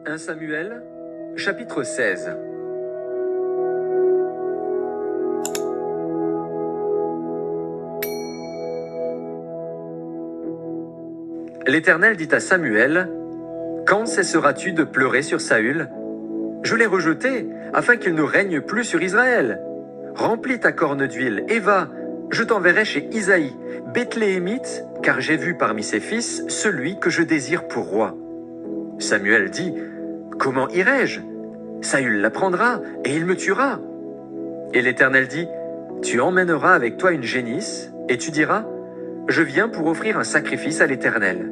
1 Samuel, chapitre 16. L'Éternel dit à Samuel, « Quand cesseras-tu de pleurer sur Saül? Je l'ai rejeté, afin qu'il ne règne plus sur Israël. Remplis ta corne d'huile, et va, je t'enverrai chez Isaïe, Bethléemite, car j'ai vu parmi ses fils celui que je désire pour roi. » Samuel dit, « Comment irai-je? Saül l'apprendra, et il me tuera. » Et l'Éternel dit, « Tu emmèneras avec toi une génisse, et tu diras, « Je viens pour offrir un sacrifice à l'Éternel. »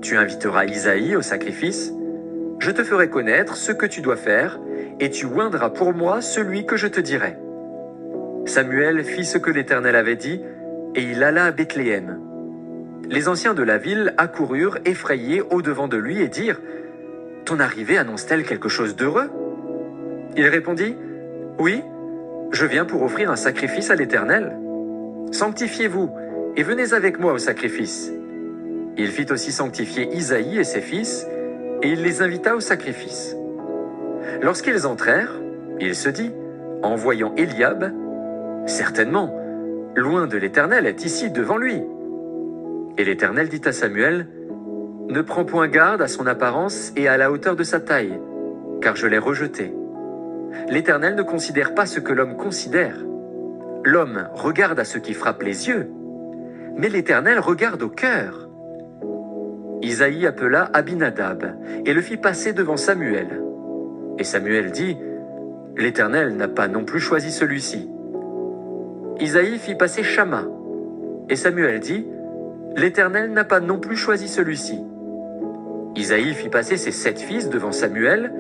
Tu inviteras Isaïe au sacrifice, je te ferai connaître ce que tu dois faire, et tu oindras pour moi celui que je te dirai. Samuel fit ce que l'Éternel avait dit, et il alla à Bethléem. Les anciens de la ville accoururent effrayés au-devant de lui et dirent, « Ton arrivée annonce-t-elle quelque chose d'heureux? » Il répondit, « Oui, je viens pour offrir un sacrifice à l'Éternel. Sanctifiez-vous et venez avec moi au sacrifice. » Il fit aussi sanctifier Isaïe et ses fils, et il les invita au sacrifice. Lorsqu'ils entrèrent, il se dit, en voyant Éliab, « Certainement, loin de l'Éternel est ici devant lui. » Et l'Éternel dit à Samuel, « Ne prends point garde à son apparence et à la hauteur de sa taille, car je l'ai rejeté. L'Éternel ne considère pas ce que l'homme considère. L'homme regarde à ce qui frappe les yeux, mais l'Éternel regarde au cœur. » Isaïe appela Abinadab et le fit passer devant Samuel. Et Samuel dit, « L'Éternel n'a pas non plus choisi celui-ci. » Isaïe fit passer Shama. Et Samuel dit, « L'Éternel n'a pas non plus choisi celui-ci. » Isaïe fit passer ses 7 fils devant Samuel,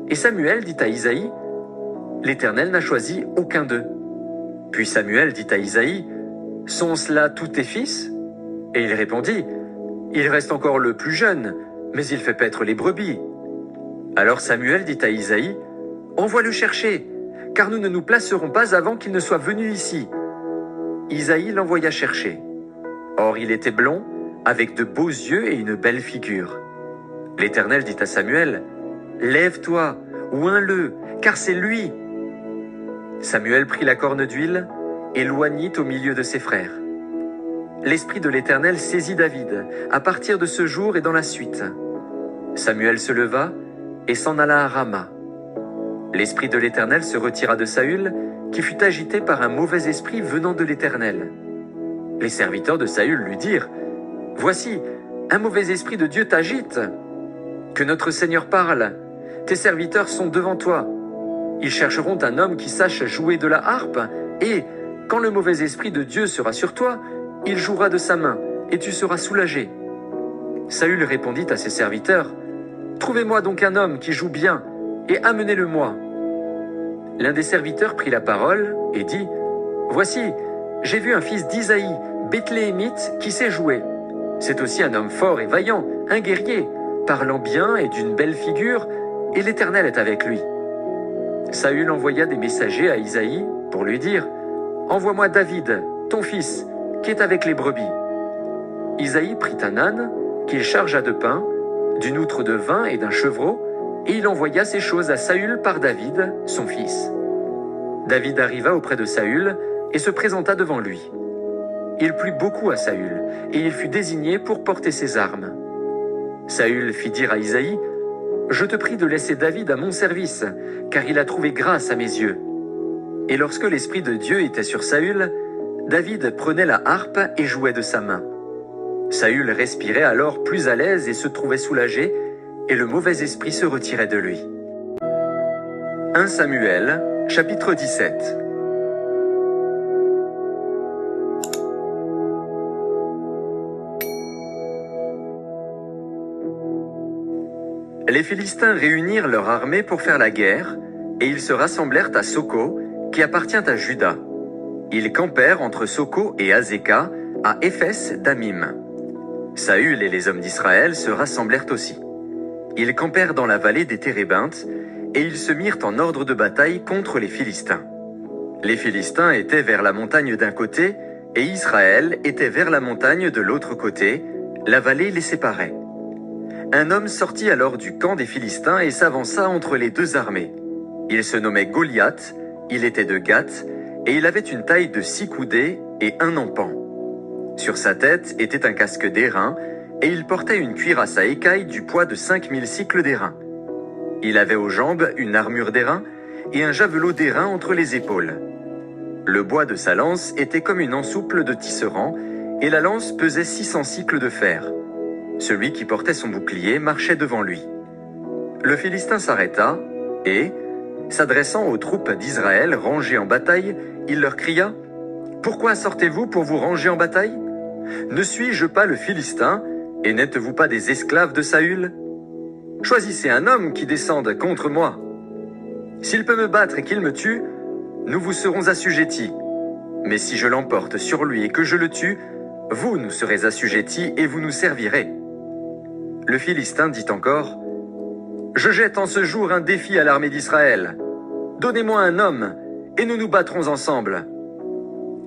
et Samuel dit à Isaïe, « L'Éternel n'a choisi aucun d'eux. » Puis Samuel dit à Isaïe, « Sont-ce là tous tes fils? » Et il répondit, « Il reste encore le plus jeune, mais il fait paître les brebis. » Alors Samuel dit à Isaïe, « Envoie-le chercher, car nous ne nous placerons pas avant qu'il ne soit venu ici. » Isaïe l'envoya chercher. Or il était blond, avec de beaux yeux et une belle figure. L'Éternel dit à Samuel, « Lève-toi, oins-le, car c'est lui. » Samuel prit la corne d'huile et l'oignit au milieu de ses frères. L'Esprit de l'Éternel saisit David, à partir de ce jour et dans la suite. Samuel se leva et s'en alla à Rama. L'Esprit de l'Éternel se retira de Saül, qui fut agité par un mauvais esprit venant de l'Éternel. Les serviteurs de Saül lui dirent, « Voici, un mauvais esprit de Dieu t'agite. Que notre Seigneur parle, tes serviteurs sont devant toi. Ils chercheront un homme qui sache jouer de la harpe, et, quand le mauvais esprit de Dieu sera sur toi, il jouera de sa main, et tu seras soulagé. » Saül répondit à ses serviteurs, « Trouvez-moi donc un homme qui joue bien, et amenez-le-moi. » L'un des serviteurs prit la parole et dit, « Voici, j'ai vu un fils d'Isaïe, Bethléemite, qui sait jouer. C'est aussi un homme fort et vaillant, un guerrier, parlant bien et d'une belle figure, et l'Éternel est avec lui. » Saül envoya des messagers à Isaïe pour lui dire, « Envoie-moi David, ton fils, qui est avec les brebis. » Isaïe prit un âne, qu'il chargea de pain, d'une outre de vin et d'un chevreau, et il envoya ces choses à Saül par David, son fils. David arriva auprès de Saül et se présenta devant lui. Il plut beaucoup à Saül, et il fut désigné pour porter ses armes. Saül fit dire à Isaïe, « Je te prie de laisser David à mon service, car il a trouvé grâce à mes yeux. » Et lorsque l'Esprit de Dieu était sur Saül, David prenait la harpe et jouait de sa main. Saül respirait alors plus à l'aise et se trouvait soulagé, et le mauvais esprit se retirait de lui. 1 Samuel, chapitre 17. Les Philistins réunirent leur armée pour faire la guerre, et ils se rassemblèrent à Soko, qui appartient à Juda. Ils campèrent entre Soko et Azéka, à Éphès d'Amim. Saül et les hommes d'Israël se rassemblèrent aussi. Ils campèrent dans la vallée des Térébintes, et ils se mirent en ordre de bataille contre les Philistins. Les Philistins étaient vers la montagne d'un côté, et Israël était vers la montagne de l'autre côté, la vallée les séparait. Un homme sortit alors du camp des Philistins et s'avança entre les deux armées. Il se nommait Goliath, il était de Gath, et il avait une taille de 6 coudées et 1 empan. Sur sa tête était un casque d'airain, et il portait une cuirasse à écailles du poids de 5000 cycles d'airain. Il avait aux jambes une armure d'airain et un javelot d'airain entre les épaules. Le bois de sa lance était comme une ensouple de tisserand, et la lance pesait 600 cycles de fer. Celui qui portait son bouclier marchait devant lui. Le Philistin s'arrêta, et, s'adressant aux troupes d'Israël rangées en bataille, il leur cria « Pourquoi sortez-vous pour vous ranger en bataille? Ne suis-je pas le Philistin, et n'êtes-vous pas des esclaves de Saül? Choisissez un homme qui descende contre moi. S'il peut me battre et qu'il me tue, nous vous serons assujettis. Mais si je l'emporte sur lui et que je le tue, vous nous serez assujettis et vous nous servirez. » Le Philistin dit encore « Je jette en ce jour un défi à l'armée d'Israël. Donnez-moi un homme, et nous nous battrons ensemble. »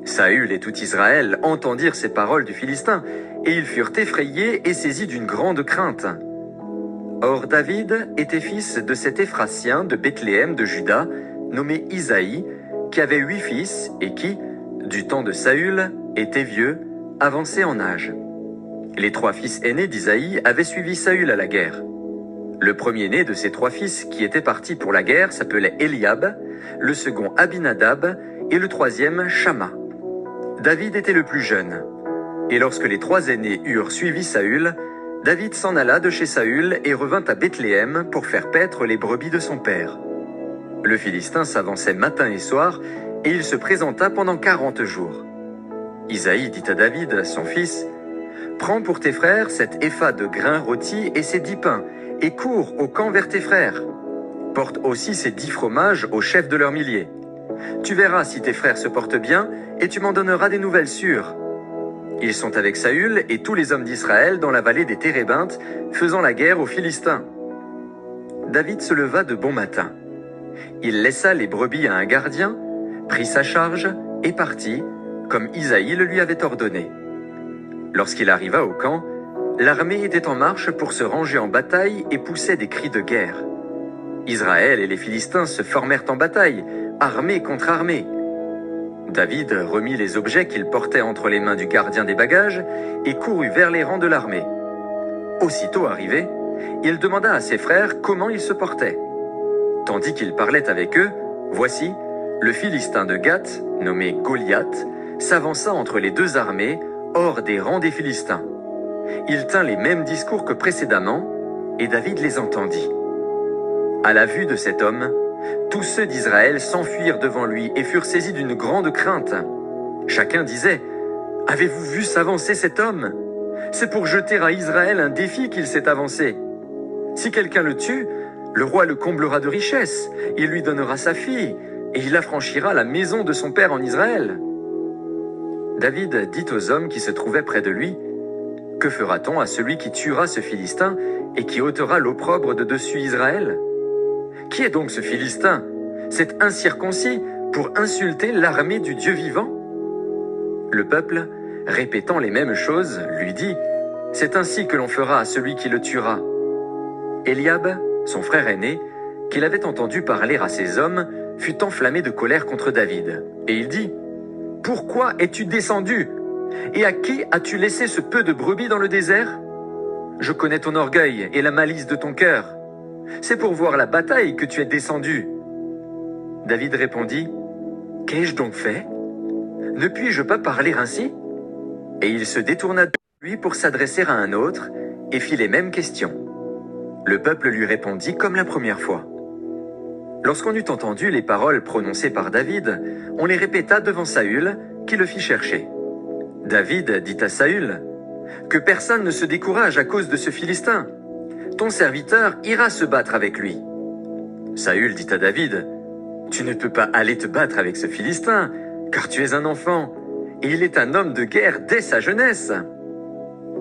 Saül et tout Israël entendirent ces paroles du Philistin, et ils furent effrayés et saisis d'une grande crainte. Or David était fils de cet Éphratien de Bethléem de Juda, nommé Isaïe, qui avait 8 fils et qui, du temps de Saül, était vieux, avancé en âge. Les 3 fils aînés d'Isaïe avaient suivi Saül à la guerre. Le premier-né de ces 3 fils qui étaient partis pour la guerre s'appelait Eliab, le second Abinadab et le troisième Shamma. David était le plus jeune. Et lorsque les 3 aînés eurent suivi Saül, David s'en alla de chez Saül et revint à Bethléem pour faire paître les brebis de son père. Le Philistin s'avançait matin et soir, et il se présenta pendant 40 jours. Isaïe dit à David, son fils, « Prends pour tes frères cet épha de grains rôtis et ces 10 pains, et cours au camp vers tes frères. Porte aussi ces 10 fromages au chef de leurs milliers. Tu verras si tes frères se portent bien, et tu m'en donneras des nouvelles sûres. » Ils sont avec Saül et tous les hommes d'Israël dans la vallée des Térébintes, faisant la guerre aux Philistins. David se leva de bon matin. Il laissa les brebis à un gardien, prit sa charge et partit, comme Isaïe le lui avait ordonné. Lorsqu'il arriva au camp, l'armée était en marche pour se ranger en bataille et poussait des cris de guerre. Israël et les Philistins se formèrent en bataille, armée contre armée. David remit les objets qu'il portait entre les mains du gardien des bagages et courut vers les rangs de l'armée. Aussitôt arrivé, il demanda à ses frères comment ils se portaient. Tandis qu'il parlait avec eux, voici, le Philistin de Gath, nommé Goliath, s'avança entre les 2 armées, hors des rangs des Philistins. Il tint les mêmes discours que précédemment, et David les entendit. À la vue de cet homme, tous ceux d'Israël s'enfuirent devant lui et furent saisis d'une grande crainte. Chacun disait « Avez-vous vu s'avancer cet homme? C'est pour jeter à Israël un défi qu'il s'est avancé. Si quelqu'un le tue, le roi le comblera de richesses, il lui donnera sa fille, et il affranchira la maison de son père en Israël. » David dit aux hommes qui se trouvaient près de lui « Que fera-t-on à celui qui tuera ce Philistin et qui ôtera l'opprobre de dessus Israël? Qui est donc ce Philistin, cet incirconcis, pour insulter l'armée du Dieu vivant ?» Le peuple, répétant les mêmes choses, lui dit « C'est ainsi que l'on fera à celui qui le tuera. » Eliab, son frère aîné, qu'il avait entendu parler à ses hommes, fut enflammé de colère contre David. Et il dit « Pourquoi es-tu descendu? Et à qui as-tu laissé ce peu de brebis dans le désert? Je connais ton orgueil et la malice de ton cœur. C'est pour voir la bataille que tu es descendu. » David répondit « Qu'ai-je donc fait? Ne puis-je pas parler ainsi ?» Et il se détourna de lui pour s'adresser à un autre et fit les mêmes questions. Le peuple lui répondit comme la première fois. Lorsqu'on eut entendu les paroles prononcées par David, on les répéta devant Saül, qui le fit chercher. David dit à Saül « Que personne ne se décourage à cause de ce Philistin. Ton serviteur ira se battre avec lui. » Saül dit à David « Tu ne peux pas aller te battre avec ce Philistin, car tu es un enfant, et il est un homme de guerre dès sa jeunesse. »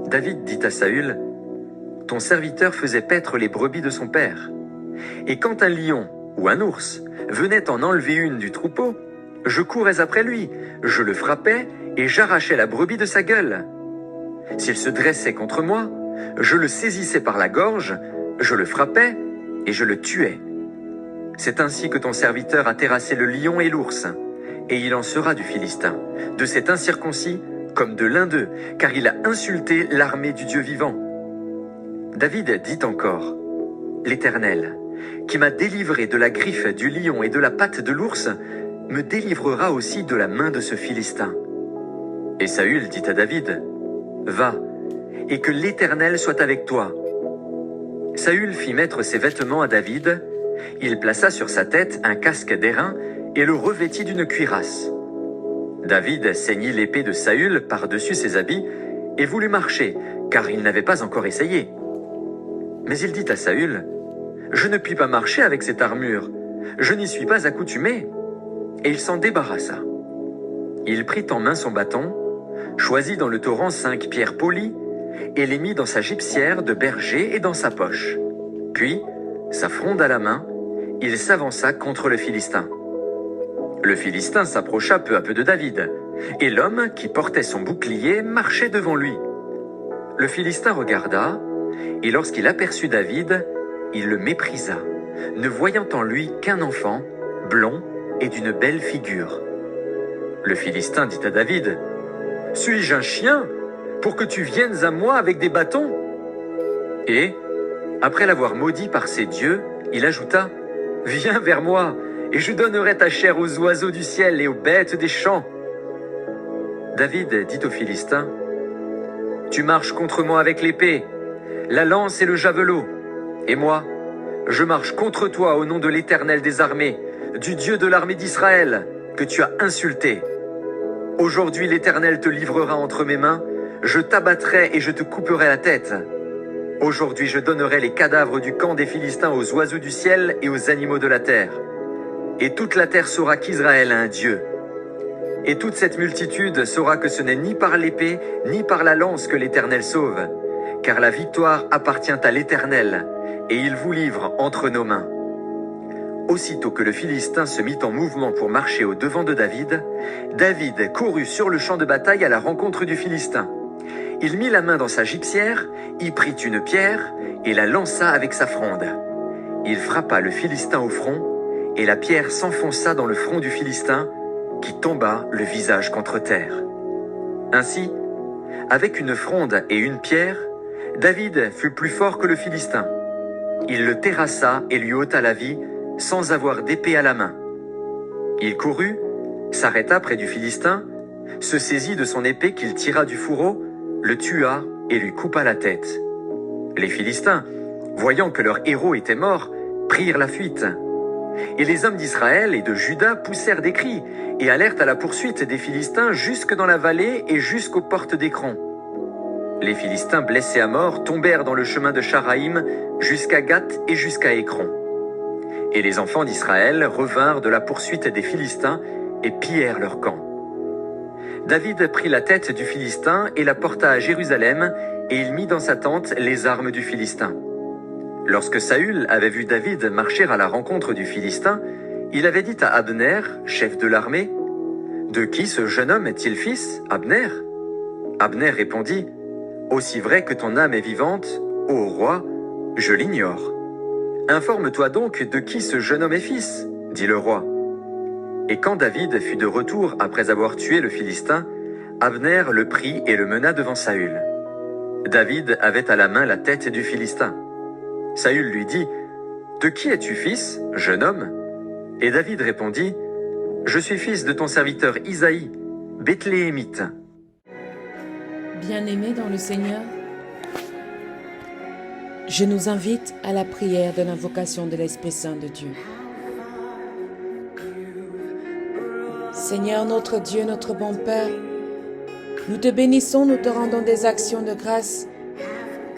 David dit à Saül « Ton serviteur faisait paître les brebis de son père. Et quand un lion ou un ours venait en enlever une du troupeau, je courais après lui, je le frappais et j'arrachais la brebis de sa gueule. S'il se dressait contre moi, Je le saisissais par la gorge, je le frappais et je le tuais. C'est ainsi que ton serviteur a terrassé le lion et l'ours, et il en sera du Philistin, de cet incirconcis comme de l'un d'eux, car il a insulté l'armée du Dieu vivant. » David dit encore, « L'Éternel, qui m'a délivré de la griffe du lion et de la patte de l'ours, me délivrera aussi de la main de ce Philistin. » Et Saül dit à David, « Va, et que l'Éternel soit avec toi. » Saül fit mettre ses vêtements à David, il plaça sur sa tête un casque d'airain et le revêtit d'une cuirasse. David ceignit l'épée de Saül par-dessus ses habits et voulut marcher, car il n'avait pas encore essayé. Mais il dit à Saül, « Je ne puis pas marcher avec cette armure, je n'y suis pas accoutumé. » Et il s'en débarrassa. Il prit en main son bâton, choisit dans le torrent 5 pierres polies, et les mit dans sa gibecière de berger et dans sa poche. Puis, sa fronde à la main, il s'avança contre le Philistin. Le Philistin s'approcha peu à peu de David, et l'homme qui portait son bouclier marchait devant lui. Le Philistin regarda, et lorsqu'il aperçut David, il le méprisa, ne voyant en lui qu'un enfant, blond et d'une belle figure. Le Philistin dit à David, « Suis-je un chien pour que tu viennes à moi avec des bâtons ?» Et, après l'avoir maudit par ses dieux, il ajouta, « Viens vers moi, et je donnerai ta chair aux oiseaux du ciel et aux bêtes des champs. » David dit aux Philistins, « Tu marches contre moi avec l'épée, la lance et le javelot, et moi, je marche contre toi au nom de l'Éternel des armées, du Dieu de l'armée d'Israël, que tu as insulté. Aujourd'hui l'Éternel te livrera entre mes mains, je t'abattrai et je te couperai la tête. Aujourd'hui je donnerai les cadavres du camp des Philistins aux oiseaux du ciel et aux animaux de la terre. Et toute la terre saura qu'Israël a un Dieu. Et toute cette multitude saura que ce n'est ni par l'épée, ni par la lance que l'Éternel sauve, car la victoire appartient à l'Éternel, et il vous livre entre nos mains. » Aussitôt que le Philistin se mit en mouvement pour marcher au devant de David, David courut sur le champ de bataille à la rencontre du Philistin. Il mit la main dans sa gibecière, y prit une pierre et la lança avec sa fronde. Il frappa le Philistin au front, et la pierre s'enfonça dans le front du Philistin, qui tomba le visage contre terre. Ainsi, avec une fronde et une pierre, David fut plus fort que le Philistin. Il le terrassa et lui ôta la vie, sans avoir d'épée à la main. Il courut, s'arrêta près du Philistin, se saisit de son épée qu'il tira du fourreau, le tua et lui coupa la tête. Les Philistins, voyant que leur héros était mort, prirent la fuite. Et les hommes d'Israël et de Juda poussèrent des cris et allèrent à la poursuite des Philistins jusque dans la vallée et jusqu'aux portes d'Écron. Les Philistins blessés à mort tombèrent dans le chemin de Charaïm jusqu'à Gath et jusqu'à Écron. Et les enfants d'Israël revinrent de la poursuite des Philistins et pillèrent leur camp. David prit la tête du Philistin et la porta à Jérusalem, et il mit dans sa tente les armes du Philistin. Lorsque Saül avait vu David marcher à la rencontre du Philistin, il avait dit à Abner, chef de l'armée, « De qui ce jeune homme est-il fils, Abner ?» Abner répondit, « Aussi vrai que ton âme est vivante, ô roi, je l'ignore. » « Informe-toi donc de qui ce jeune homme est fils, dit le roi. Et quand David fut de retour après avoir tué le Philistin, Abner le prit et le mena devant Saül. David avait à la main la tête du Philistin. Saül lui dit, « De qui es-tu fils, jeune homme ?» Et David répondit, « Je suis fils de ton serviteur Isaïe, Bethléemite. » Bien-aimés dans le Seigneur, je nous invite à la prière de l'invocation de l'Esprit Saint de Dieu. Seigneur notre Dieu, notre bon Père, nous te bénissons, nous te rendons des actions de grâce.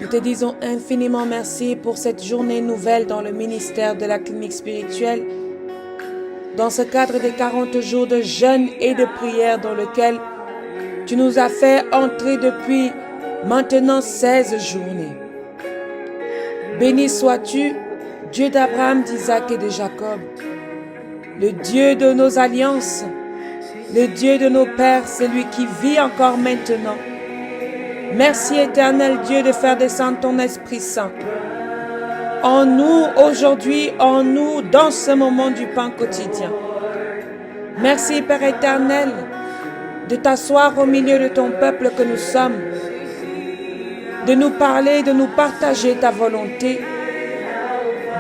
Nous te disons infiniment merci pour cette journée nouvelle dans le ministère de la clinique spirituelle, dans ce cadre des 40 jours de jeûne et de prière dans lequel tu nous as fait entrer depuis maintenant 16 journées. Béni sois-tu, Dieu d'Abraham, d'Isaac et de Jacob, le Dieu de nos alliances, le Dieu de nos pères, celui qui vit encore maintenant. Merci éternel Dieu de faire descendre ton Esprit Saint en nous aujourd'hui, en nous dans ce moment du pain quotidien. Merci Père éternel de t'asseoir au milieu de ton peuple que nous sommes, de nous parler, de nous partager ta volonté.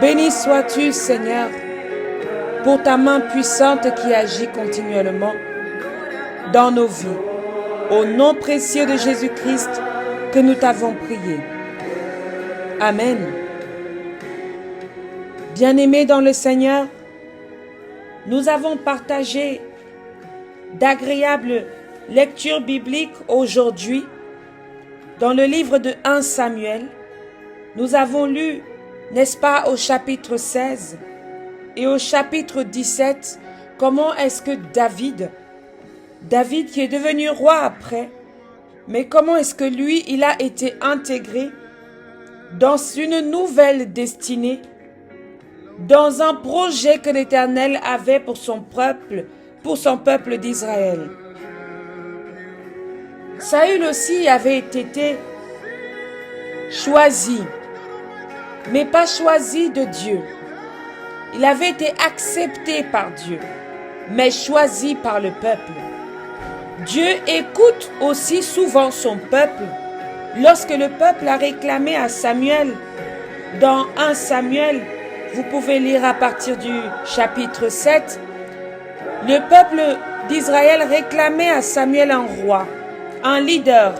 Béni sois-tu Seigneur pour ta main puissante qui agit continuellement dans nos vies. Au nom précieux de Jésus-Christ que nous t'avons prié. Amen. Bien-aimés dans le Seigneur, nous avons partagé d'agréables lectures bibliques aujourd'hui. Dans le livre de 1 Samuel, nous avons lu, n'est-ce pas, au chapitre 16 et au chapitre 17, comment est-ce que David qui est devenu roi après, mais comment est-ce que lui, il a été intégré dans une nouvelle destinée, dans un projet que l'Éternel avait pour son peuple d'Israël. Saül aussi avait été choisi, mais pas choisi de Dieu. Il avait été accepté par Dieu, mais choisi par le peuple. Dieu écoute aussi souvent son peuple. Lorsque le peuple a réclamé à Samuel, dans 1 Samuel, vous pouvez lire à partir du chapitre 7, le peuple d'Israël réclamait à Samuel un roi, un leader.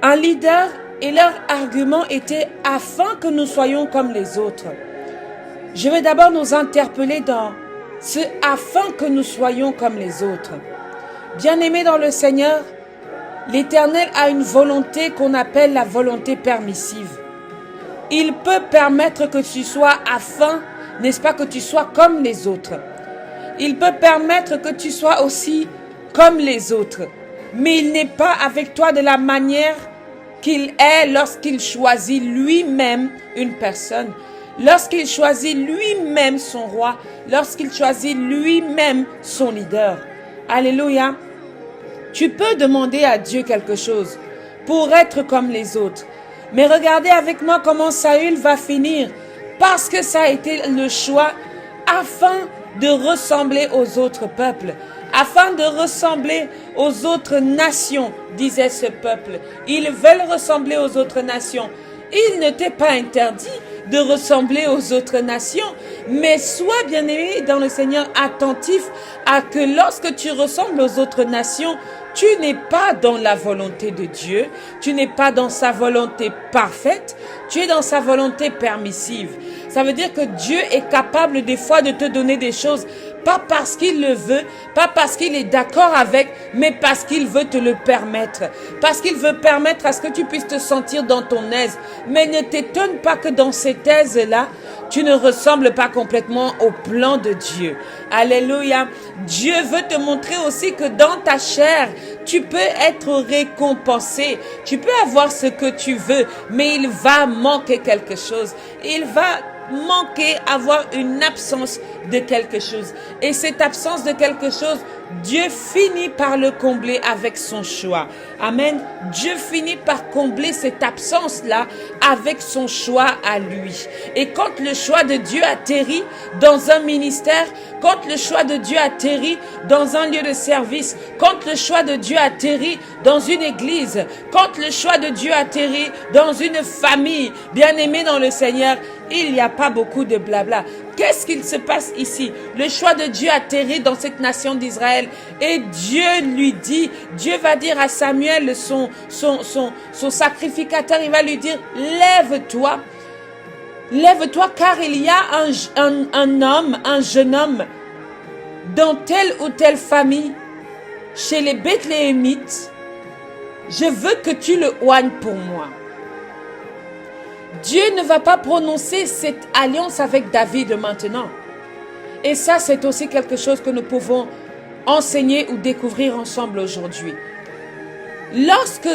Un leader, et leur argument était « afin que nous soyons comme les autres ». Je vais d'abord nous interpeller dans ce « afin que nous soyons comme les autres ». Bien-aimés dans le Seigneur, l'Éternel a une volonté qu'on appelle la volonté permissive. Il peut permettre que tu sois afin, n'est-ce pas, que tu sois comme les autres. Il peut permettre que tu sois aussi comme les autres. Mais il n'est pas avec toi de la manière qu'il est lorsqu'il choisit lui-même une personne, lorsqu'il choisit lui-même son roi, lorsqu'il choisit lui-même son leader. Alléluia. Tu peux demander à Dieu quelque chose pour être comme les autres. Mais regardez avec moi comment Saül va finir. Parce que ça a été le choix afin de ressembler aux autres peuples. Afin de ressembler aux autres nations, disait ce peuple. Ils veulent ressembler aux autres nations. Il ne t'est pas interdit de ressembler aux autres nations, mais sois bien-aimé dans le Seigneur attentif à que lorsque tu ressembles aux autres nations, tu n'es pas dans la volonté de Dieu, tu n'es pas dans sa volonté parfaite, tu es dans sa volonté permissive. Ça veut dire que Dieu est capable des fois de te donner des choses, pas parce qu'il le veut, pas parce qu'il est d'accord avec, mais parce qu'il veut te le permettre. Parce qu'il veut permettre à ce que tu puisses te sentir dans ton aise. Mais ne t'étonne pas que dans cette aise-là, tu ne ressembles pas complètement au plan de Dieu. Alléluia. Dieu veut te montrer aussi que dans ta chair, tu peux être récompensé. Tu peux avoir ce que tu veux, mais il va manquer quelque chose. Il va manquer, avoir une absence de quelque chose. Et cette absence de quelque chose, Dieu finit par le combler avec son choix. Amen. Dieu finit par combler cette absence-là avec son choix à lui. Et quand le choix de Dieu atterrit dans un ministère, quand le choix de Dieu atterrit dans un lieu de service, quand le choix de Dieu atterrit dans une église, quand le choix de Dieu atterrit dans une famille, bien-aimée dans le Seigneur, il n'y a pas beaucoup de blabla. Qu'est-ce qu'il se passe ici? Le choix de Dieu atterrit dans cette nation d'Israël. Et Dieu lui dit, Dieu va dire à Samuel, son sacrificateur, il va lui dire, lève-toi, car il y a un jeune homme, dans telle ou telle famille, chez les Bethléemites, je veux que tu le oignes pour moi. Dieu ne va pas prononcer cette alliance avec David maintenant. Et ça, c'est aussi quelque chose que nous pouvons enseigner ou découvrir ensemble aujourd'hui. Lorsque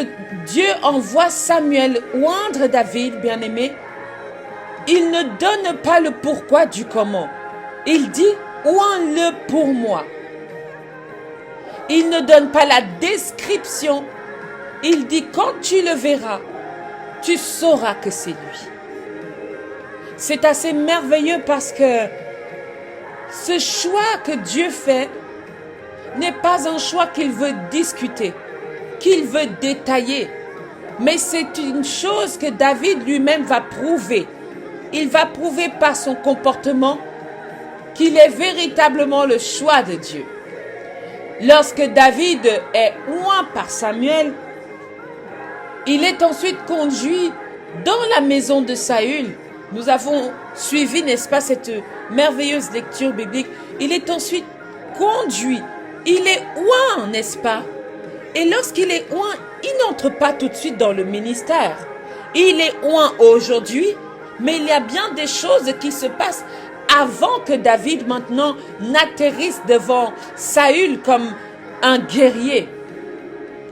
Dieu envoie Samuel oindre David, bien-aimé, il ne donne pas le pourquoi du comment. Il dit, oins-le pour moi. Il ne donne pas la description il dit, quand tu le verras, tu sauras que c'est lui. C'est assez merveilleux parce que ce choix que Dieu fait n'est pas un choix qu'il veut discuter, qu'il veut détailler, mais c'est une chose que David lui-même va prouver. Il va prouver par son comportement qu'il est véritablement le choix de Dieu. Lorsque David est oint par Samuel, il est ensuite conduit dans la maison de Saül. Nous avons suivi, n'est-ce pas, cette merveilleuse lecture biblique. Il est ensuite conduit. Il est oint, n'est-ce pas? Et lorsqu'il est oint, il n'entre pas tout de suite dans le ministère. Il est oint aujourd'hui, mais il y a bien des choses qui se passent avant que David maintenant n'atterrisse devant Saül comme un guerrier.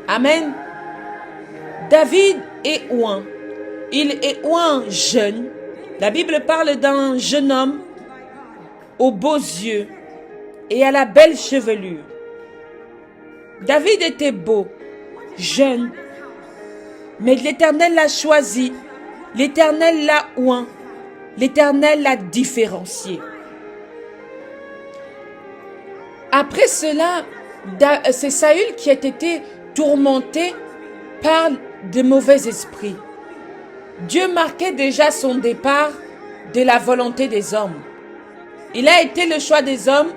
Amen. David est oint. Il est oint jeune. La Bible parle d'un jeune homme aux beaux yeux et à la belle chevelure. David était beau, jeune, mais l'Éternel l'a choisi, l'Éternel l'a oint, l'Éternel l'a différencié. Après cela, c'est Saül qui a été tourmenté par de mauvais esprits. Dieu marquait déjà son départ de la volonté des hommes. Il a été le choix des hommes,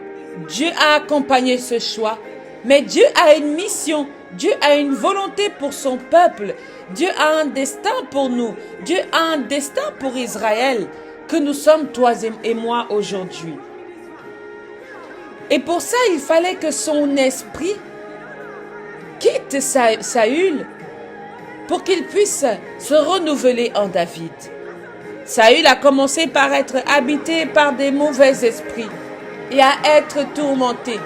Dieu a accompagné ce choix, mais Dieu a une mission, Dieu a une volonté pour son peuple, Dieu a un destin pour nous, Dieu a un destin pour Israël, que nous sommes toi et moi aujourd'hui. Et pour ça, il fallait que son esprit quitte Saül pour qu'il puisse se renouveler en David. Saül a commencé par être habité par des mauvais esprits et à être tourmenté.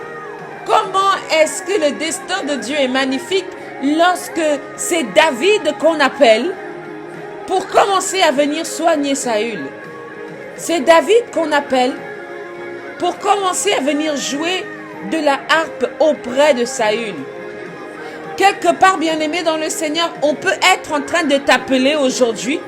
Comment est-ce que le destin de Dieu est magnifique lorsque c'est David qu'on appelle pour commencer à venir soigner Saül? C'est David qu'on appelle pour commencer à venir jouer de la harpe auprès de Saül. Quelque part, bien-aimé dans le Seigneur, on peut être en train de t'appeler aujourd'hui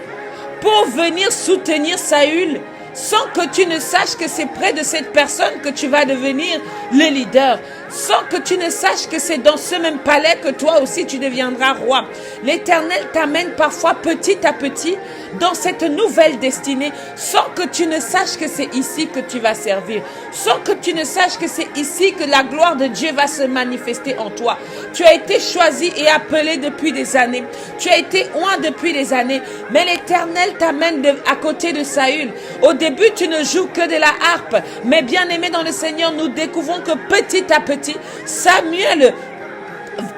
pour venir soutenir Saül sans que tu ne saches que c'est près de cette personne que tu vas devenir le leader, sans que tu ne saches que c'est dans ce même palais que toi aussi tu deviendras roi. L'Éternel t'amène parfois petit à petit dans cette nouvelle destinée, sans que tu ne saches que c'est ici que tu vas servir, sans que tu ne saches que c'est ici que la gloire de Dieu va se manifester en toi. Tu as été choisi et appelé depuis des années, tu as été oint depuis des années, mais l'Éternel t'amène à côté de Saül. Au début, tu ne joues que de la harpe, mais bien aimé dans le Seigneur, nous découvrons que petit à petit, Samuel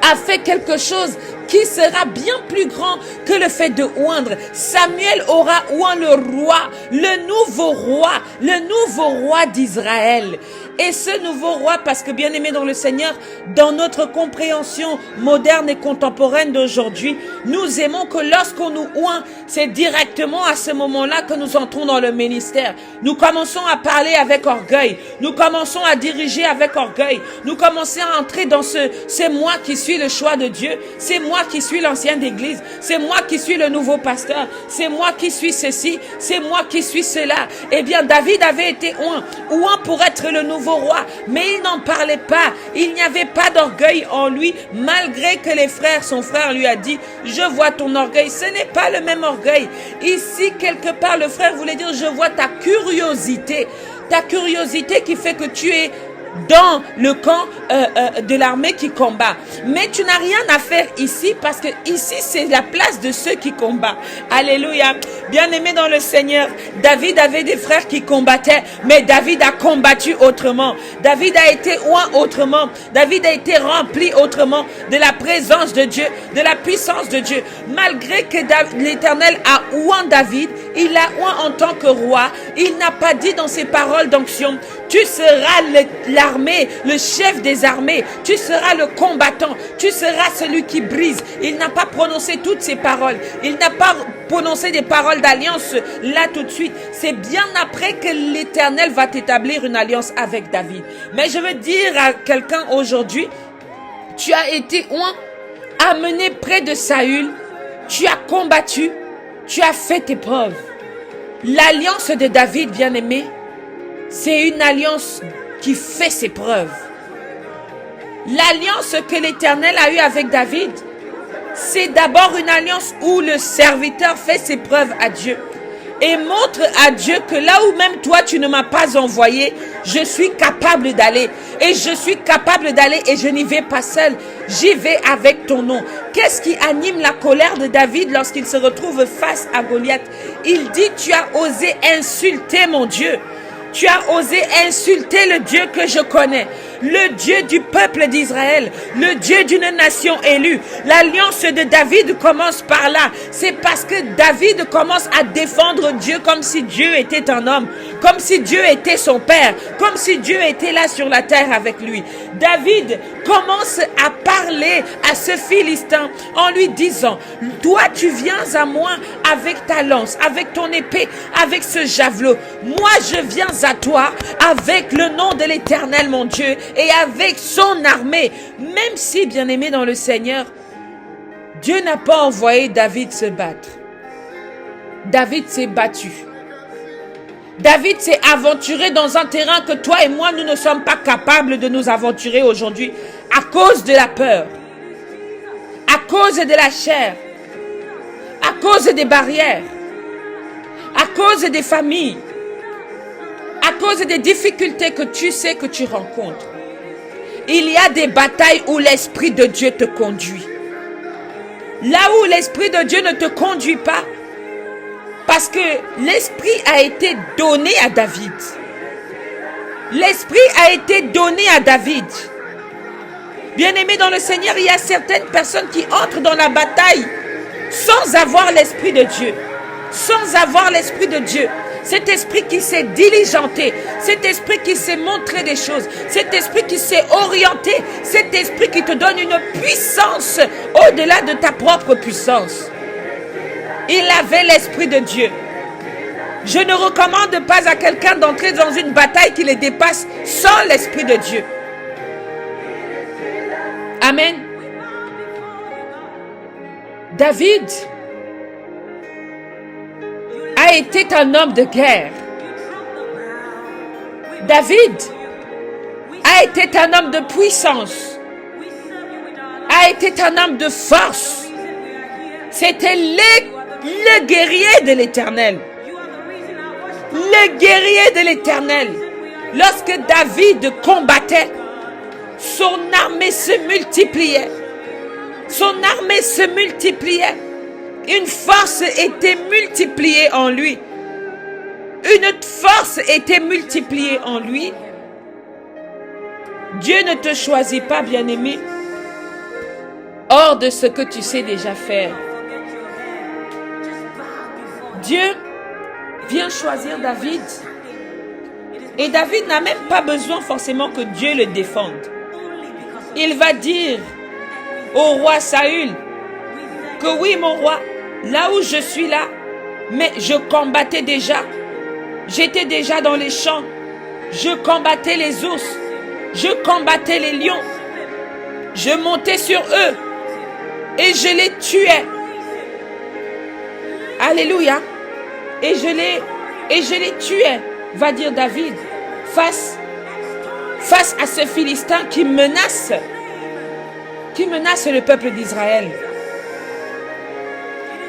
a fait quelque chose qui sera bien plus grand que le fait de oindre. Samuel aura oint le nouveau roi d'Israël. Et ce nouveau roi, parce que bien aimé dans le Seigneur, dans notre compréhension moderne et contemporaine d'aujourd'hui, nous aimons que lorsqu'on nous oint, c'est directement à ce moment-là que nous entrons dans le ministère. Nous commençons à parler avec orgueil. Nous commençons à diriger avec orgueil. Nous commençons à entrer dans c'est moi qui suis le choix de Dieu. C'est moi qui suis l'ancien d'église. C'est moi qui suis le nouveau pasteur. C'est moi qui suis ceci. C'est moi qui suis cela. Eh bien, David avait été oint pour être le nouveau roi, mais il n'en parlait pas. Il n'y avait pas d'orgueil en lui, malgré que son frère lui a dit, je vois ton orgueil. Ce n'est pas le même orgueil. Ici, quelque part, le frère voulait dire, je vois ta curiosité qui fait que tu es dans le camp de l'armée qui combat. Mais tu n'as rien à faire ici parce que ici c'est la place de ceux qui combattent. Alléluia. Bien-aimé dans le Seigneur, David avait des frères qui combattaient, mais David a combattu autrement. David a été oint autrement. David a été rempli autrement de la présence de Dieu, de la puissance de Dieu. Malgré que l'Éternel a oint David, il l'a oint en tant que roi. Il n'a pas dit dans ses paroles d'onction, tu seras l'armée, le chef des armées, tu seras le combattant, tu seras celui qui brise. Il n'a pas prononcé toutes ces paroles. Il n'a pas prononcé des paroles d'alliance là tout de suite. C'est bien après que l'Éternel va t'établir une alliance avec David. Mais je veux dire à quelqu'un aujourd'hui, tu as été oint amené près de Saül, tu as combattu, tu as fait tes preuves. L'alliance de David, bien-aimé, c'est une alliance qui fait ses preuves. L'alliance que l'Éternel a eue avec David, c'est d'abord une alliance où le serviteur fait ses preuves à Dieu et montre à Dieu que là où même toi tu ne m'as pas envoyé, je suis capable d'aller. Et je suis capable d'aller et je n'y vais pas seul. J'y vais avec ton nom. Qu'est-ce qui anime la colère de David lorsqu'il se retrouve face à Goliath? Il dit, tu as osé insulter mon Dieu. Tu as osé insulter le Dieu que je connais, le Dieu du peuple d'Israël, le Dieu d'une nation élue. L'alliance de David commence par là. C'est parce que David commence à défendre Dieu comme si Dieu était un homme, comme si Dieu était son père, comme si Dieu était là sur la terre avec lui. David commence à parler à ce Philistin en lui disant, toi tu viens à moi avec ta lance, avec ton épée, avec ce javelot. Moi je viens à toi avec le nom de l'Éternel mon Dieu et avec son armée. Même si, bien-aimé dans le Seigneur, Dieu n'a pas envoyé David se battre. David s'est battu. David s'est aventuré dans un terrain que toi et moi, nous ne sommes pas capables de nous aventurer aujourd'hui à cause de la peur, à cause de la chair, à cause des barrières, à cause des familles, à cause des difficultés que tu sais que tu rencontres. Il y a des batailles où l'Esprit de Dieu te conduit. Là où l'Esprit de Dieu ne te conduit pas, parce que l'Esprit a été donné à David. L'Esprit a été donné à David. Bien-aimé dans le Seigneur, il y a certaines personnes qui entrent dans la bataille sans avoir l'Esprit de Dieu. Sans avoir l'Esprit de Dieu. Cet esprit qui s'est diligenté, cet esprit qui s'est montré des choses, cet esprit qui s'est orienté, cet esprit qui te donne une puissance au-delà de ta propre puissance. Il avait l'Esprit de Dieu. Je ne recommande pas à quelqu'un d'entrer dans une bataille qui les dépasse sans l'Esprit de Dieu. Amen. David a été un homme de guerre. David a été un homme de puissance, a été un homme de force. C'était le guerrier de l'Éternel. Le guerrier de l'Éternel. Lorsque David combattait, son armée se multipliait. Son armée se multipliait. Une force était multipliée en lui. Une force était multipliée en lui. Dieu ne te choisit pas, bien-aimé, hors de ce que tu sais déjà faire. Dieu vient choisir David. Et David n'a même pas besoin forcément que Dieu le défende. Il va dire au roi Saül que oui, mon roi, là où je suis là, mais je combattais déjà. J'étais déjà dans les champs. Je combattais les ours. Je combattais les lions. Je montais sur eux. Et je les tuais. Alléluia. Et je les tuais, va dire David, face à ce Philistin qui menace le peuple d'Israël.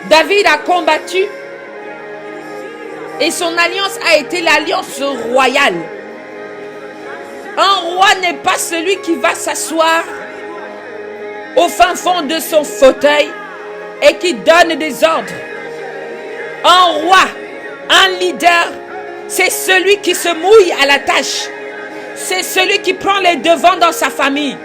David a combattu et son alliance a été l'alliance royale. Un roi n'est pas celui qui va s'asseoir au fin fond de son fauteuil et qui donne des ordres. Un roi, un leader, c'est celui qui se mouille à la tâche. C'est celui qui prend les devants dans sa famille.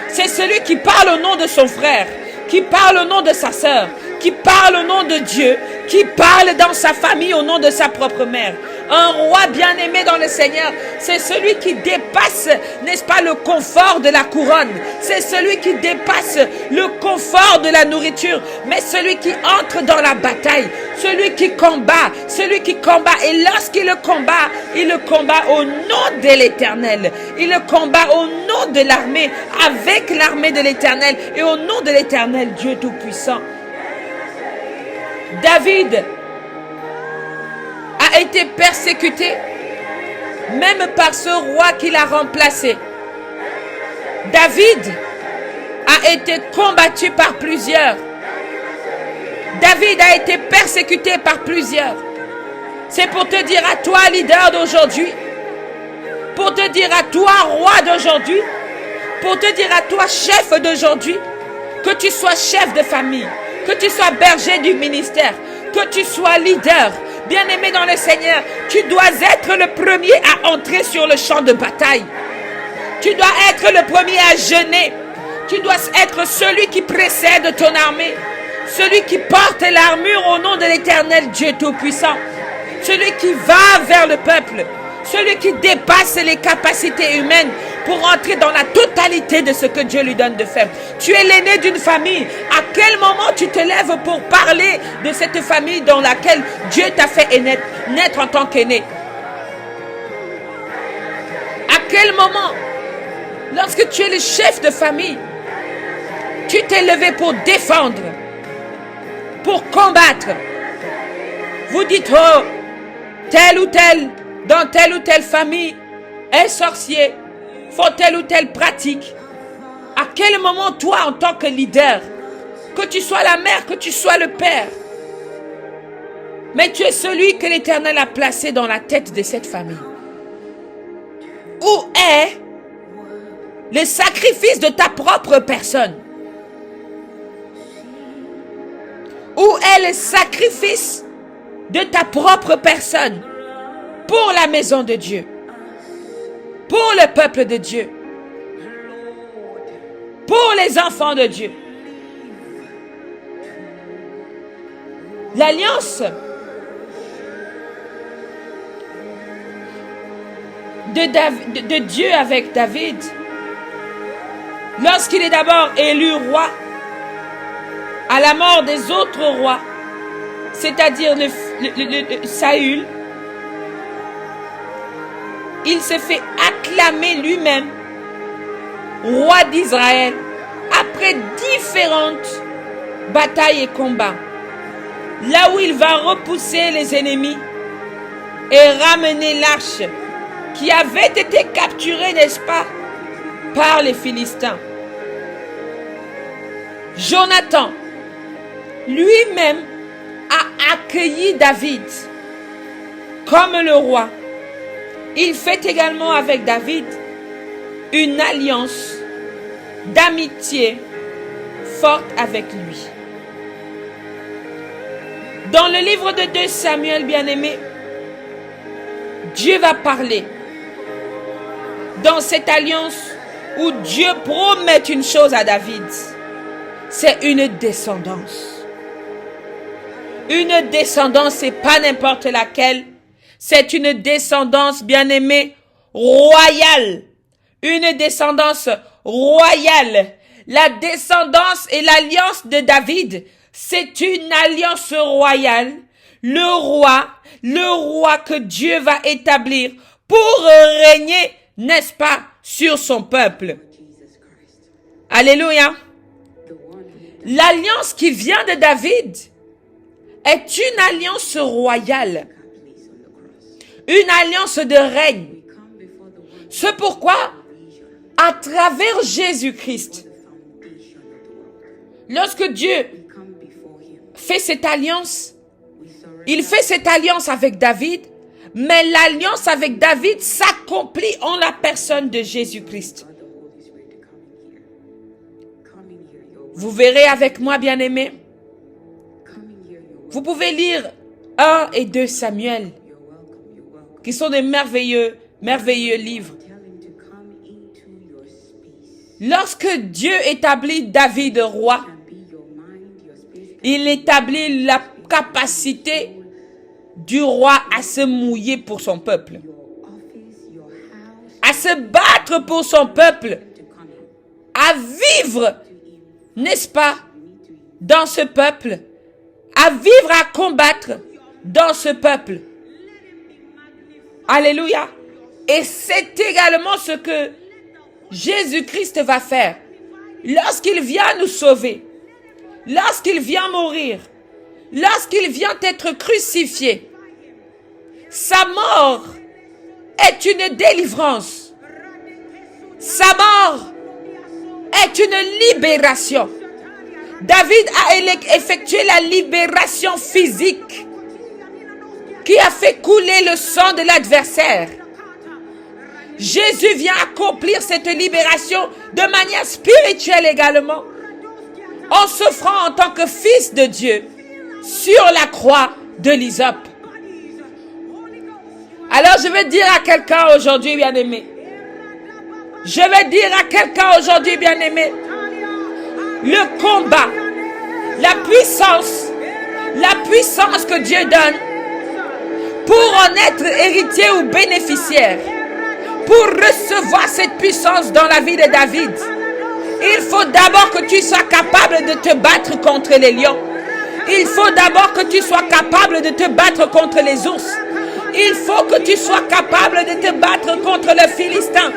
C'est celui qui parle au nom de son frère, qui parle au nom de sa sœur, qui parle au nom de Dieu, qui parle dans sa famille au nom de sa propre mère. Un roi bien-aimé dans le Seigneur, c'est celui qui dépasse, n'est-ce pas, le confort de la couronne. C'est celui qui dépasse le confort de la nourriture, mais celui qui entre dans la bataille. celui qui combat, celui qui combat. Et lorsqu'il le combat au nom de l'Éternel. Il le combat au nom de l'armée, avec l'armée de l'Éternel et au nom de l'Éternel, Dieu Tout-Puissant. David a été persécuté, même par ce roi qui l'a remplacé. David a été combattu par plusieurs. David a été persécuté par plusieurs. C'est pour te dire à toi, leader d'aujourd'hui, pour te dire à toi, roi d'aujourd'hui, pour te dire à toi, chef d'aujourd'hui, que tu sois chef de famille, que tu sois berger du ministère, que tu sois leader, bien-aimé dans le Seigneur, tu dois être le premier à entrer sur le champ de bataille. Tu dois être le premier à jeûner. Tu dois être celui qui précède ton armée. Celui qui porte l'armure au nom de l'Éternel Dieu Tout-Puissant. Celui qui va vers le peuple. Celui qui dépasse les capacités humaines pour entrer dans la totalité de ce que Dieu lui donne de faire. Tu es l'aîné d'une famille. À quel moment tu te lèves pour parler de cette famille dans laquelle Dieu t'a fait naître en tant qu'aîné? À quel moment, lorsque tu es le chef de famille, tu t'es levé pour défendre, pour combattre? Vous dites, oh, tel ou tel, dans telle ou telle famille, est sorcier, font telle ou telle pratique. À quel moment, toi, en tant que leader, que tu sois la mère, que tu sois le père, mais tu es celui que l'Éternel a placé dans la tête de cette famille. Où est le sacrifice de ta propre personne? Où est le sacrifice de ta propre personne pour la maison de Dieu, pour le peuple de Dieu, pour les enfants de Dieu? L'alliance de Dieu avec David, lorsqu'il est d'abord élu roi, à la mort des autres rois, c'est-à-dire Saül, il se fait acclamer lui-même roi d'Israël après différentes batailles et combats. Là où il va repousser les ennemis et ramener l'arche qui avait été capturée, n'est-ce pas, par les Philistins. Jonathan, lui-même, a accueilli David comme le roi. Il fait également avec David une alliance d'amitié forte avec lui. Dans le livre de 2 Samuel, bien-aimé, Dieu va parler dans cette alliance où Dieu promet une chose à David. C'est une descendance. Une descendance, c'est pas n'importe laquelle. C'est une descendance, bien-aimée, royale. Une descendance royale. La descendance et l'alliance de David, c'est une alliance royale. Le roi que Dieu va établir pour régner, n'est-ce pas, sur son peuple. Alléluia. L'alliance qui vient de David est une alliance royale. Une alliance de règne. C'est pourquoi, à travers Jésus-Christ, lorsque Dieu fait cette alliance, il fait cette alliance avec David, mais l'alliance avec David s'accomplit en la personne de Jésus-Christ. Vous verrez avec moi, bien-aimés. Vous pouvez lire 1 et 2 Samuel, qui sont des merveilleux livres. Lorsque Dieu établit David roi, il établit la capacité du roi à se mouiller pour son peuple, à se battre pour son peuple, à vivre, n'est-ce pas, dans ce peuple, à vivre, à combattre dans ce peuple. Alléluia. Et c'est également ce que Jésus-Christ va faire. Lorsqu'il vient nous sauver, lorsqu'il vient mourir, lorsqu'il vient être crucifié, sa mort est une délivrance. Sa mort est une libération. David a effectué la libération physique qui a fait couler le sang de l'adversaire. Jésus vient accomplir cette libération de manière spirituelle également, en s'offrant en tant que fils de Dieu sur la croix de l'hysope. Alors je vais dire à quelqu'un aujourd'hui, bien-aimé, je vais dire à quelqu'un aujourd'hui, bien-aimé, le combat, la puissance que Dieu donne pour en être héritier ou bénéficiaire, pour recevoir cette puissance dans la vie de David, il faut d'abord que tu sois capable de te battre contre les lions. Il faut d'abord que tu sois capable de te battre contre les ours. Il faut que tu sois capable de te battre contre le Philistin.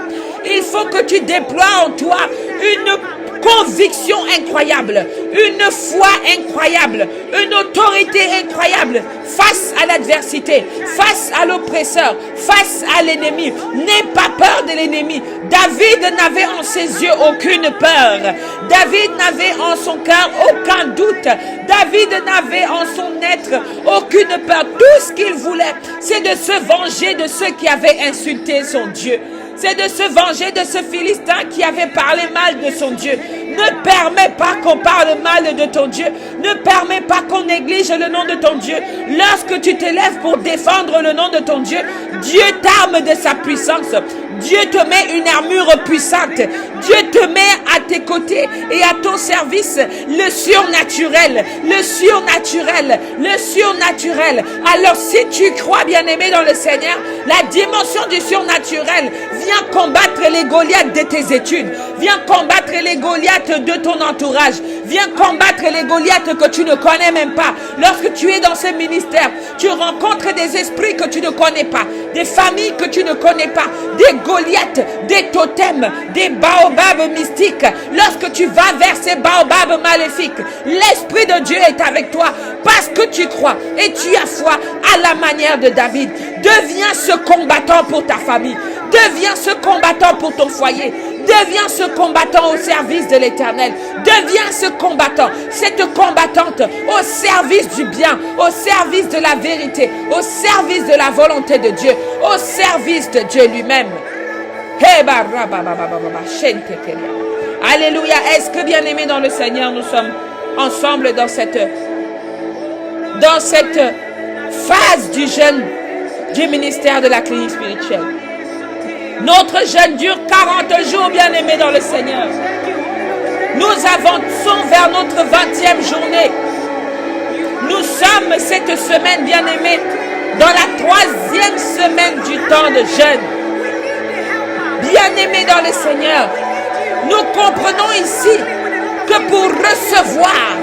Il faut que tu déploies en toi une conviction incroyable, une foi incroyable, une autorité incroyable face à l'adversité, face à l'oppresseur, face à l'ennemi. N'aie pas peur de l'ennemi. David n'avait en ses yeux aucune peur. David n'avait en son cœur aucun doute. David n'avait en son être aucune peur. Tout ce qu'il voulait, c'est de se venger de ceux qui avaient insulté son Dieu. C'est de se venger de ce Philistin qui avait parlé mal de son Dieu. Ne permets pas qu'on parle mal de ton Dieu. Ne permets pas qu'on néglige le nom de ton Dieu. Lorsque tu t'élèves pour défendre le nom de ton Dieu, Dieu t'arme de sa puissance. Dieu te met une armure puissante. Dieu te met à tes côtés et à ton service le surnaturel, le surnaturel, le surnaturel. Alors si tu crois, bien-aimé dans le Seigneur, la dimension du surnaturel, viens combattre les Goliaths de tes études. Viens combattre les Goliaths de ton entourage. Viens combattre les Goliaths que tu ne connais même pas. Lorsque tu es dans ce ministère, tu rencontres des esprits que tu ne connais pas, des familles que tu ne connais pas, des Goliaths, des totems, des baobabs mystiques. Lorsque tu vas vers ces baobabs maléfiques, l'Esprit de Dieu est avec toi parce que tu crois et tu as foi à la manière de David. Deviens ce combattant pour ta famille. Deviens ce combattant pour ton foyer. Deviens ce combattant au service de l'Éternel. Deviens ce combattant, cette combattante au service du bien, au service de la vérité, au service de la volonté de Dieu, au service de Dieu lui-même. Alléluia. Est-ce que, bien-aimés dans le Seigneur, nous sommes ensemble dans cette phase du jeûne du ministère de la clinique spirituelle? Notre jeûne dure 40 jours, bien-aimés dans le Seigneur. Nous avançons vers notre 20e journée. Nous sommes cette semaine, bien-aimés, dans la 3e semaine du temps de jeûne. Bien-aimés dans le Seigneur, nous comprenons ici que pour recevoir,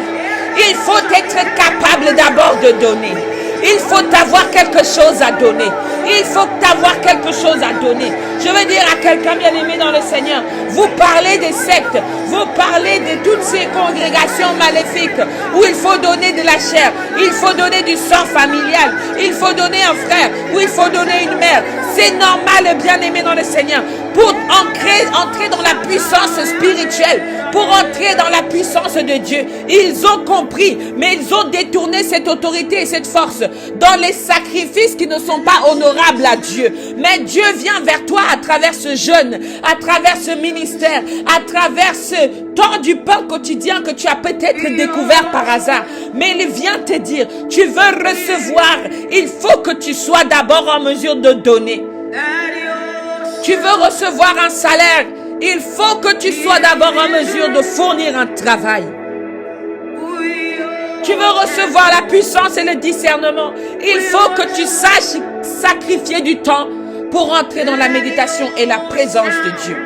il faut être capable d'abord de donner. Il faut avoir quelque chose à donner. Il faut avoir quelque chose à donner. Je veux dire à quelqu'un bien-aimé dans le Seigneur, vous parlez des sectes, vous parlez de toutes ces congrégations maléfiques où il faut donner de la chair, il faut donner du sang familial, il faut donner un frère, ou il faut donner une mère. C'est normal, bien-aimé dans le Seigneur, pour entrer dans la puissance spirituelle, pour entrer dans la puissance de Dieu. Ils ont compris, mais ils ont détourné cette autorité et cette force dans les sacrifices qui ne sont pas honorables à Dieu. Mais Dieu vient vers toi à travers ce jeûne, à travers ce ministère, à travers ce temps du pain quotidien que tu as peut-être découvert par hasard. Mais il vient te dire, tu veux recevoir, il faut que tu sois d'abord en mesure de donner. Tu veux recevoir un salaire, il faut que tu sois d'abord en mesure de fournir un travail. Tu veux recevoir la puissance et le discernement, il faut que tu saches sacrifier du temps pour entrer dans la méditation et la présence de Dieu.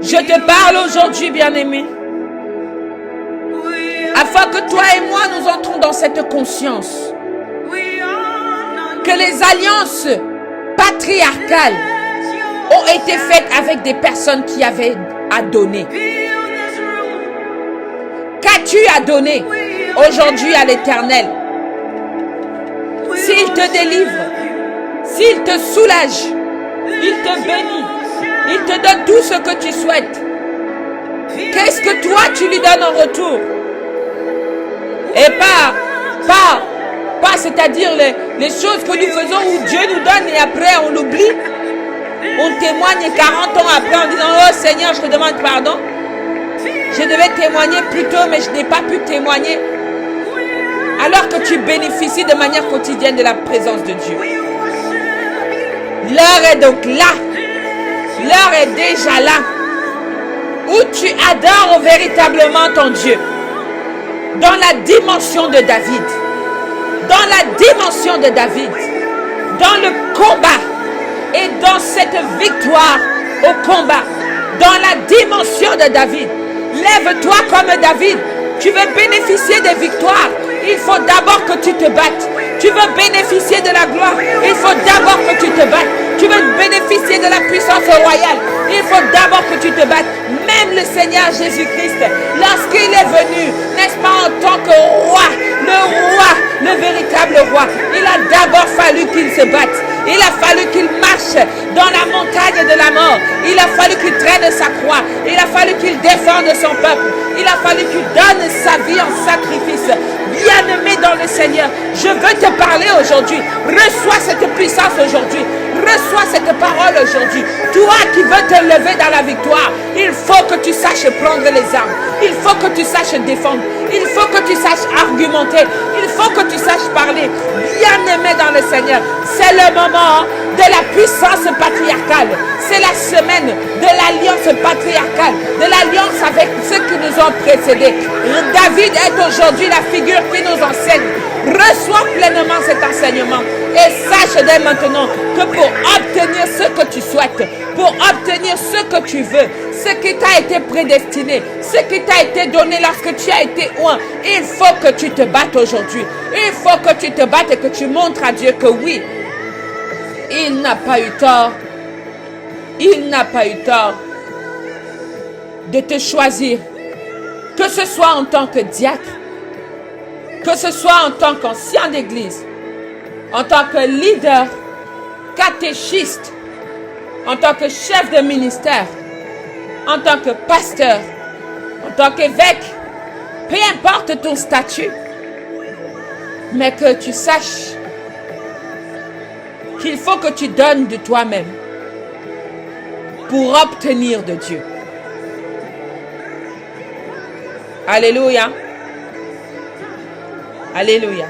Je te parle aujourd'hui, bien-aimé, faut que toi et moi nous entrons dans cette conscience que les alliances patriarcales ont été faites avec des personnes qui avaient à donner. Qu'as-tu à donner aujourd'hui à l'Éternel? S'il te délivre, s'il te soulage, il te bénit, il te donne tout ce que tu souhaites, qu'est-ce que toi tu lui donnes en retour? Et pas c'est-à-dire les choses que nous faisons où Dieu nous donne et après on l'oublie. On témoigne 40 ans après en disant « Oh Seigneur, je te demande pardon. Je devais témoigner plus tôt, mais je n'ai pas pu témoigner. » Alors que tu bénéficies de manière quotidienne de la présence de Dieu. L'heure est donc là. L'heure est déjà là. Où tu adores véritablement ton Dieu. Dans la dimension de David. Dans la dimension de David. Dans le combat. Et dans cette victoire au combat. Dans la dimension de David. Lève-toi comme David. Tu veux bénéficier des victoires. Il faut d'abord que tu te battes. Tu veux bénéficier de la gloire. Il faut d'abord que tu te battes. Tu veux bénéficier de la puissance royale. Il faut d'abord que tu te battes. Même le Seigneur Jésus-Christ, lorsqu'il est venu, n'est-ce pas, en tant que roi, le véritable roi, il a d'abord fallu qu'il se batte. Il a fallu qu'il marche dans la montagne de la mort. Il a fallu qu'il traîne sa croix. Il a fallu qu'il défende son peuple. Il a fallu qu'il donne sa vie en sacrifice. Bien-aimé dans le Seigneur, je veux te parler aujourd'hui. Reçois cette puissance aujourd'hui. Reçois cette parole aujourd'hui. Toi qui veux te lever dans la victoire, il faut que tu saches prendre les armes. Il faut que tu saches défendre. Il faut que tu saches argumenter. Il faut que tu saches parler. Bien-aimé dans le Seigneur, c'est le moment de la puissance patriarcale. C'est la semaine de l'alliance patriarcale, de l'alliance avec ceux qui nous ont précédés. David est aujourd'hui la figure qui nous enseigne. Reçois pleinement cet enseignement et sache dès maintenant que pour obtenir ce que tu souhaites, pour obtenir ce que tu veux, ce qui t'a été prédestiné, ce qui t'a été donné lorsque tu as été oint, il faut que tu te battes aujourd'hui. Il faut que tu te battes et que tu montres à Dieu que oui, il n'a pas eu tort. Il n'a pas eu tort de te choisir, que ce soit en tant que diacre, que ce soit en tant qu'ancien d'église, en tant que leader, catéchiste, en tant que chef de ministère, en tant que pasteur, en tant qu'évêque, peu importe ton statut, mais que tu saches qu'il faut que tu donnes de toi-même pour obtenir de Dieu. Alléluia. Alléluia.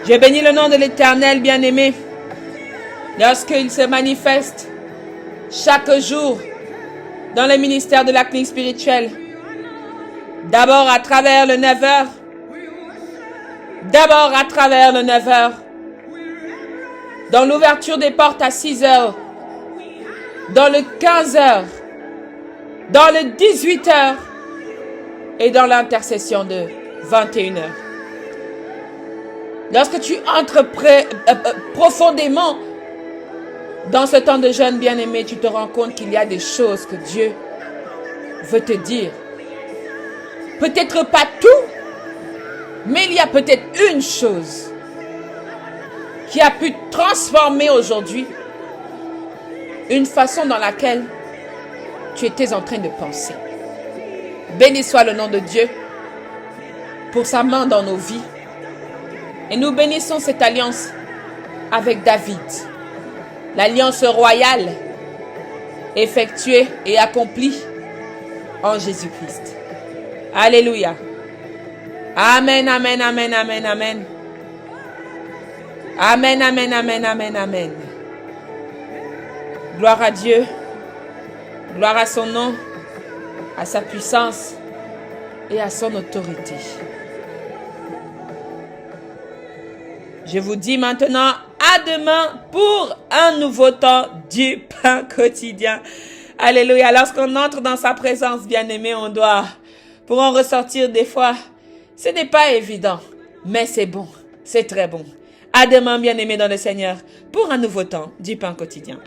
Je bénis le nom de l'Éternel, bien-aimé, lorsqu'il se manifeste chaque jour dans le ministère de la clinique spirituelle. D'abord à travers le 9h. D'abord à travers le 9h. Dans l'ouverture des portes à 6h. Dans le 15h. Dans le 18h. Et dans l'intercession de 21h. Lorsque tu entres profondément dans ce temps de jeûne bien-aimé, tu te rends compte qu'il y a des choses que Dieu veut te dire. Peut-être pas tout, mais il y a peut-être une chose qui a pu transformer aujourd'hui une façon dans laquelle tu étais en train de penser. Béni soit le nom de Dieu pour sa main dans nos vies. Et nous bénissons cette alliance avec David. L'alliance royale effectuée et accomplie en Jésus-Christ. Alléluia. Amen, amen, amen, amen, amen. Amen, amen, amen, amen, amen. Gloire à Dieu. Gloire à son nom, à sa puissance et à son autorité. Je vous dis maintenant à demain pour un nouveau temps du pain quotidien. Alléluia. Lorsqu'on entre dans sa présence, bien-aimé, on doit Pour en ressortir des fois, ce n'est pas évident, mais c'est bon, c'est très bon. À demain, bien-aimés dans le Seigneur, pour un nouveau temps du pain quotidien.